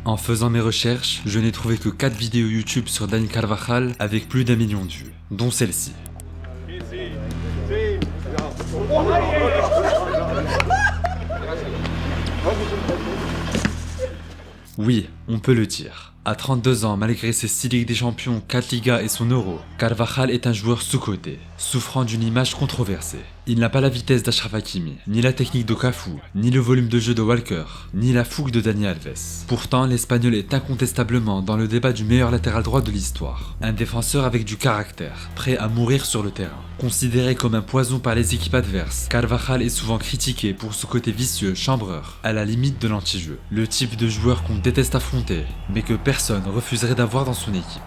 En faisant mes recherches, je n'ai trouvé que 4 vidéos YouTube sur Dani Carvajal avec plus d'1 million de vues, dont celle-ci. Oui, on peut le dire. À 32 ans, malgré ses 6 Ligues des Champions, 4 Ligas et son Euro, Carvajal est un joueur sous-coté, souffrant d'une image controversée. Il n'a pas la vitesse d'Achraf Hakimi, ni la technique d'Okafu, ni le volume de jeu de Walker, ni la fougue de Dani Alves. Pourtant, l'Espagnol est incontestablement dans le débat du meilleur latéral droit de l'histoire. Un défenseur avec du caractère, prêt à mourir sur le terrain. Considéré comme un poison par les équipes adverses, Carvajal est souvent critiqué pour ce côté vicieux, chambreur, à la limite de l'anti-jeu. Le type de joueur qu'on déteste affronter, mais que personne refuserait d'avoir dans son équipe.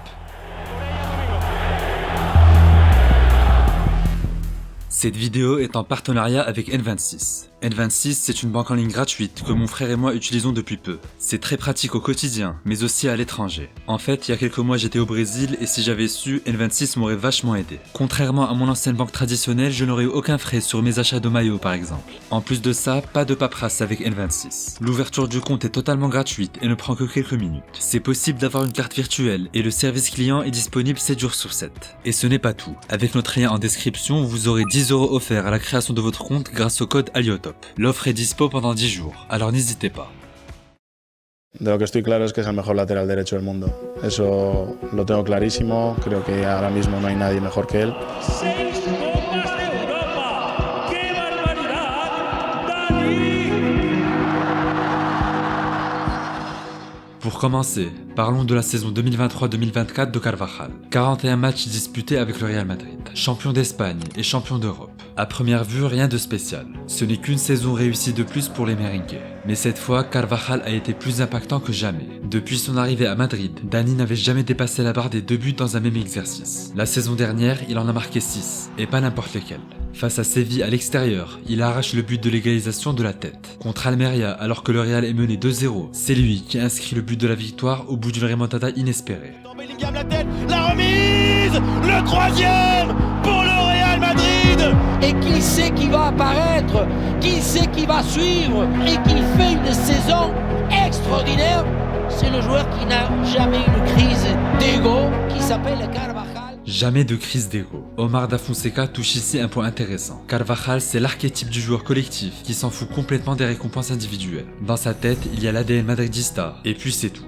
Cette vidéo est en partenariat avec N26. N26, c'est une banque en ligne gratuite que mon frère et moi utilisons depuis peu. C'est très pratique au quotidien, mais aussi à l'étranger. En fait, il y a quelques mois j'étais au Brésil et si j'avais su, N26 m'aurait vachement aidé. Contrairement à mon ancienne banque traditionnelle, je n'aurais eu aucun frais sur mes achats de maillots par exemple. En plus de ça, pas de paperasse avec N26. L'ouverture du compte est totalement gratuite et ne prend que quelques minutes. C'est possible d'avoir une carte virtuelle et le service client est disponible 7 jours sur 7. Et ce n'est pas tout. Avec notre lien en description, vous aurez 10 € offerts à la création de votre compte grâce au code Aliotop. L'offre est dispo pendant 10 jours, alors n'hésitez pas. De lo que estoy claro es que es el mejor lateral derecho del mundo. Eso lo tengo clarísimo. Creo que ahora mismo no hay nadie mejor que él. 6 Copas de Europa. ¡Qué barbaridad! ¡Dani! Pour commencer, parlons de la saison 2023-2024 de Carvajal. 41 matchs disputés avec le Real Madrid, champion d'Espagne et champion d'Europe. À première vue, rien de spécial. Ce n'est qu'une saison réussie de plus pour les merengues. Mais cette fois, Carvajal a été plus impactant que jamais. Depuis son arrivée à Madrid, Dani n'avait jamais dépassé la barre des 2 buts dans un même exercice. La saison dernière, il en a marqué 6, et pas n'importe lesquels. Face à Séville à l'extérieur, il arrache le but de l'égalisation de la tête. Contre Almeria, alors que le Real est mené 2-0, c'est lui qui inscrit le but de la victoire au bout d'une remontada inespérée. La remise, le troisième pour le Real Madrid. Et qui c'est qui va apparaître, qui c'est qui va suivre et qui fait une saison extraordinaire? C'est le joueur qui n'a jamais eu de crise d'ego, qui s'appelle Carvajal. Jamais de crise d'ego. Omar Da Fonseca touche ici un point intéressant. Carvajal, c'est l'archétype du joueur collectif qui s'en fout complètement des récompenses individuelles. Dans sa tête, il y a l'ADN madridista, et puis c'est tout.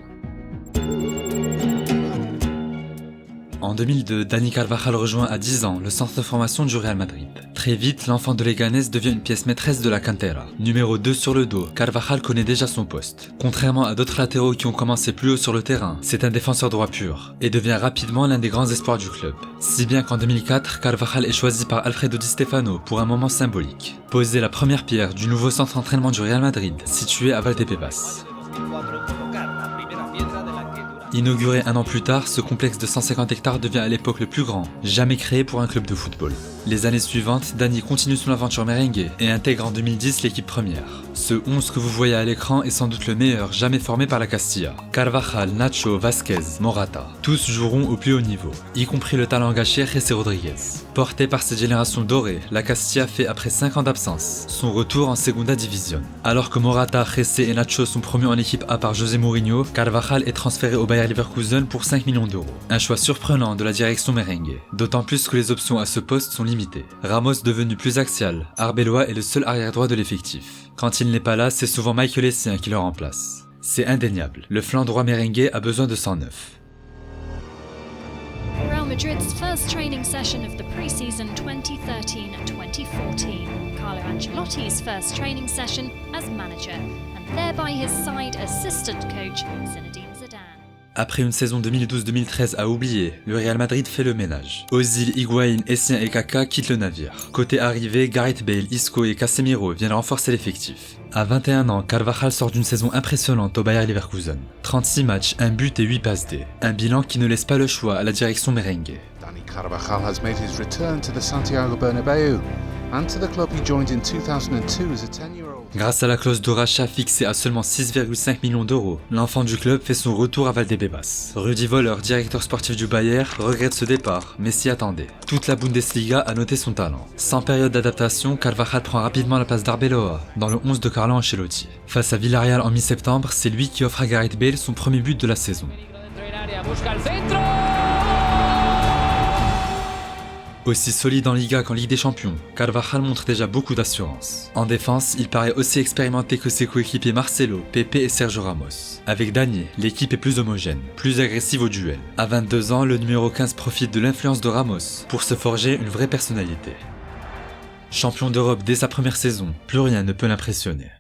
En 2002, Dani Carvajal rejoint à 10 ans le centre de formation du Real Madrid. Très vite, l'enfant de Leganés devient une pièce maîtresse de la cantera. Numéro 2 sur le dos, Carvajal connaît déjà son poste. Contrairement à d'autres latéraux qui ont commencé plus haut sur le terrain, c'est un défenseur droit pur et devient rapidement l'un des grands espoirs du club. Si bien qu'en 2004, Carvajal est choisi par Alfredo Di Stefano pour un moment symbolique. Poser la première pierre du nouveau centre d'entraînement du Real Madrid, situé à Valdebebas. Inauguré un an plus tard, ce complexe de 150 hectares devient à l'époque le plus grand, jamais créé pour un club de football. Les années suivantes, Dani continue son aventure merengue et intègre en 2010 l'équipe première. Ce 11 que vous voyez à l'écran est sans doute le meilleur jamais formé par la Castilla. Carvajal, Nacho, Vázquez, Morata, tous joueront au plus haut niveau, y compris le talent gâché Jesse Rodríguez. Porté par cette génération dorée, la Castilla fait après 5 ans d'absence son retour en Segunda División. Alors que Morata, Jesse et Nacho sont promus en équipe A par José Mourinho, Carvajal est transféré au Bayer Leverkusen pour 5 millions d'euros. Un choix surprenant de la direction merengue, d'autant plus que les options à ce poste sont limitées. Ramos devenu plus axial, Arbeloa est le seul arrière-droit de l'effectif. Quand il n'est pas là, c'est souvent Michael Essien qui le remplace. C'est indéniable, le flanc droit merengue a besoin de 109. Real Madrid's first training session of the pre-season 2013-2014. Carlo Ancelotti's first training session as manager, and there by his side assistant coach Zinedine Zidane. Après une saison 2012-2013 à oublier, le Real Madrid fait le ménage. Ozil, Higuaín, Essien et Kaka quittent le navire. Côté arrivée, Gareth Bale, Isco et Casemiro viennent renforcer l'effectif. À 21 ans, Carvajal sort d'une saison impressionnante au Bayer Leverkusen. 36 matchs, 1 but et 8 passes D. Un bilan qui ne laisse pas le choix à la direction merengue. Dani Carvajal has made his return to the Santiago Bernabeu and to the club he joined in 2002 as a 10-year-old. Grâce à la clause de rachat fixée à seulement 6,5 millions d'euros, l'enfant du club fait son retour à Valdebebas. Rudi Völler, directeur sportif du Bayer, regrette ce départ, mais s'y attendait. Toute la Bundesliga a noté son talent. Sans période d'adaptation, Carvajal prend rapidement la place d'Arbeloa dans le 11 de Carlo Ancelotti. Face à Villarreal en mi-septembre, c'est lui qui offre à Gareth Bale son premier but de la saison. Aussi solide en Liga qu'en Ligue des Champions, Carvajal montre déjà beaucoup d'assurance. En défense, il paraît aussi expérimenté que ses coéquipiers Marcelo, Pepe et Sergio Ramos. Avec Dani, l'équipe est plus homogène, plus agressive au duel. À 22 ans, le numéro 15 profite de l'influence de Ramos pour se forger une vraie personnalité. Champion d'Europe dès sa première saison, plus rien ne peut l'impressionner.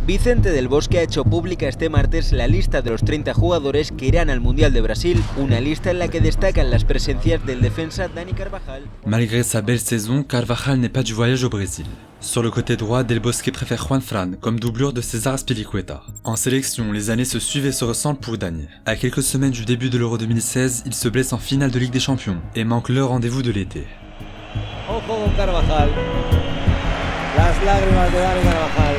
Vicente del Bosque ha hecho pública este martes la lista de los 30 jugadores que irán al Mundial de Brasil, una lista en la que destacan las presencias del defensa Dani Carvajal. Malgré sa belle saison, Carvajal n'est pas du voyage au Brésil. Sur le côté droit, Del Bosque préfère Juan Fran comme doublure de César Azpilicueta. En sélection, les années se suivent et se ressemblent pour Dani. À quelques semaines du début de l'Euro 2016, il se blesse en finale de Ligue des Champions et manque le rendez-vous de l'été. Ojo con Carvajal. Las lágrimas de Dani Carvajal.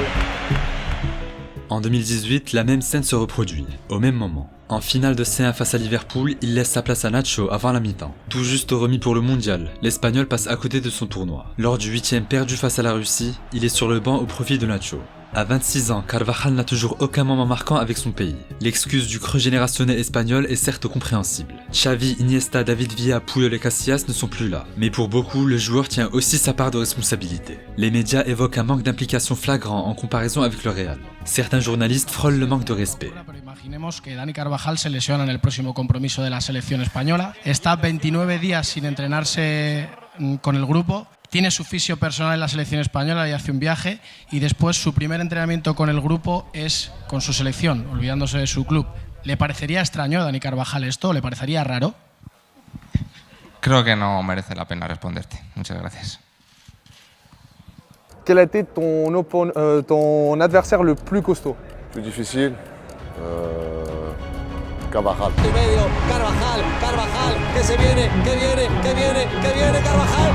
En 2018, la même scène se reproduit, au même moment. En finale de C1 face à Liverpool, il laisse sa place à Nacho avant la mi-temps. Tout juste remis pour le mondial, l'Espagnol passe à côté de son tournoi. Lors du 8e perdu face à la Russie, il est sur le banc au profit de Nacho. À 26 ans, Carvajal n'a toujours aucun moment marquant avec son pays. L'excuse du creux générationnel espagnol est certes compréhensible. Xavi, Iniesta, David Villa, Puyol et Casillas ne sont plus là. Mais pour beaucoup, le joueur tient aussi sa part de responsabilité. Les médias évoquent un manque d'implication flagrant en comparaison avec le Real. Certains journalistes frôlent le manque de respect. Imaginemos que Dani Carvajal se lesiona en el próximo compromiso de la selección española. Está 29 días sin entrenarse con el grupo. Tiene su fisio personal en la selección española y hace un viaje, y después su primer entrenamiento con el grupo es con su selección, olvidándose de su club. ¿Le parecería extraño a Dani Carvajal esto? ¿Le parecería raro? Creo que no merece la pena responderte. Muchas gracias. Quel a été ton adversaire le plus costaud? Plus difficile Carvajal. Y medio, Carvajal, que se viene, que viene, Carvajal, que viene Carvajal.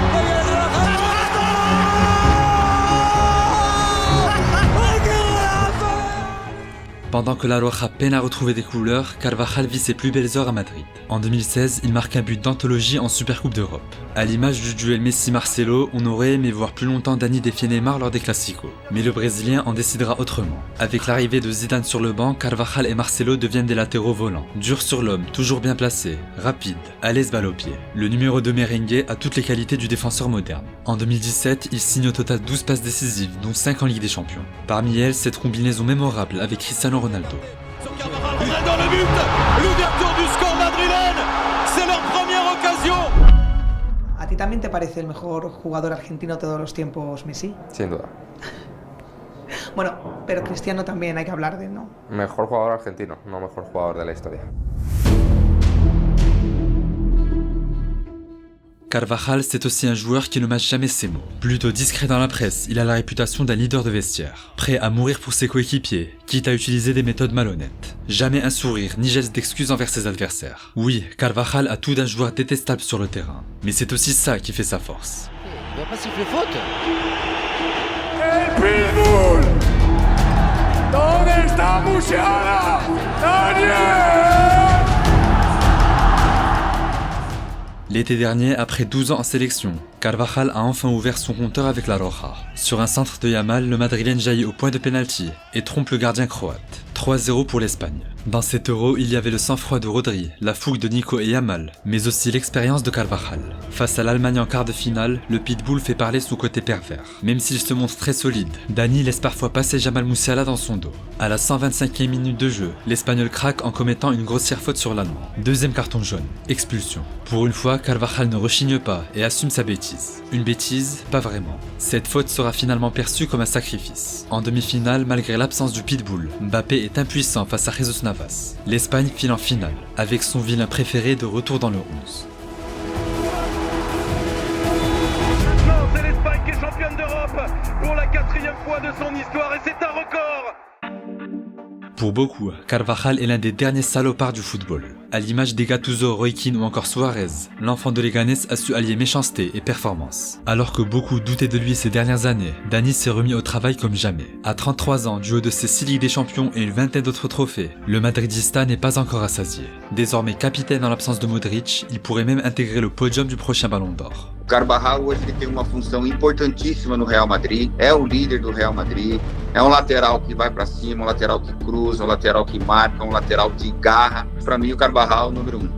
Pendant que la Roja peine à retrouver des couleurs, Carvajal vit ses plus belles heures à Madrid. En 2016, il marque un but d'anthologie en Supercoupe d'Europe. À l'image du duel Messi-Marcelo, on aurait aimé voir plus longtemps Dani défier Neymar lors des Clasico. Mais le Brésilien en décidera autrement. Avec l'arrivée de Zidane sur le banc, Carvajal et Marcelo deviennent des latéraux volants. Durs sur l'homme, toujours bien placés, rapides, à l'aise balle au pied. Le numéro 2 merengue a toutes les qualités du défenseur moderne. En 2017, il signe au total 12 passes décisives, dont 5 en Ligue des Champions. Parmi elles, cette combinaison mémorable avec Cristiano Ronaldo. Carvajal dans le but, l'ouverture du score madrilène, c'est leur première occasion. ¿A ti también te parece el mejor jugador argentino de todos los tiempos, Messi? Sin duda. Bueno, pero Cristiano también hay que hablar de él, ¿no? Mejor jugador argentino, no mejor jugador de la historia. Carvajal, c'est aussi un joueur qui ne mâche jamais ses mots. Plutôt discret dans la presse, il a la réputation d'un leader de vestiaire. Prêt à mourir pour ses coéquipiers, quitte à utiliser des méthodes malhonnêtes. Jamais un sourire, ni geste d'excuse envers ses adversaires. Oui, Carvajal a tout d'un joueur détestable sur le terrain. Mais c'est aussi ça qui fait sa force. Il va pas siffler faute. El Pitbull. ¿Dónde está Musiala? Daniel. L'été dernier, après 12 ans en sélection, Carvajal a enfin ouvert son compteur avec la Roja. Sur un centre de Yamal, le Madrilène jaillit au point de pénalty et trompe le gardien croate. 3-0 pour l'Espagne. Dans cet Euro, il y avait le sang-froid de Rodri, la fougue de Nico et Yamal, mais aussi l'expérience de Carvajal. Face à l'Allemagne en quart de finale, le Pitbull fait parler son côté pervers. Même s'il se montre très solide, Dani laisse parfois passer Jamal Musiala dans son dos. À la 125e minute de jeu, l'Espagnol craque en commettant une grossière faute sur l'Allemand. Deuxième carton jaune, expulsion. Pour une fois, Carvajal ne rechigne pas et assume sa bêtise. Une bêtise, pas vraiment. Cette faute sera finalement perçue comme un sacrifice. En demi-finale, malgré l'absence du Pitbull, Mbappé est impuissant face à Jesus Navas. L'Espagne file en finale, avec son vilain préféré de retour dans le 11. Maintenant, c'est l'Espagne qui est championne d'Europe pour la 4e fois de son histoire, et c'est un record. Pour beaucoup, Carvajal est l'un des derniers salopards du football. À l'image des Gattuso, Roy Keane ou encore Suarez, l'enfant de Leganés a su allier méchanceté et performance. Alors que beaucoup doutaient de lui ces dernières années, Dani s'est remis au travail comme jamais. À 33 ans, du haut de ses 6 Ligues des Champions et une vingtaine d'autres trophées, le Madridista n'est pas encore rassasié. Désormais capitaine en l'absence de Modric, il pourrait même intégrer le podium du prochain Ballon d'Or. Carvajal hoje ele tem uma função importantíssima no Real Madrid, é o líder do Real Madrid, é um lateral que vai para cima, um lateral que cruza, um lateral que marca, um lateral de garra. Para mim o Carvajal é o número 1.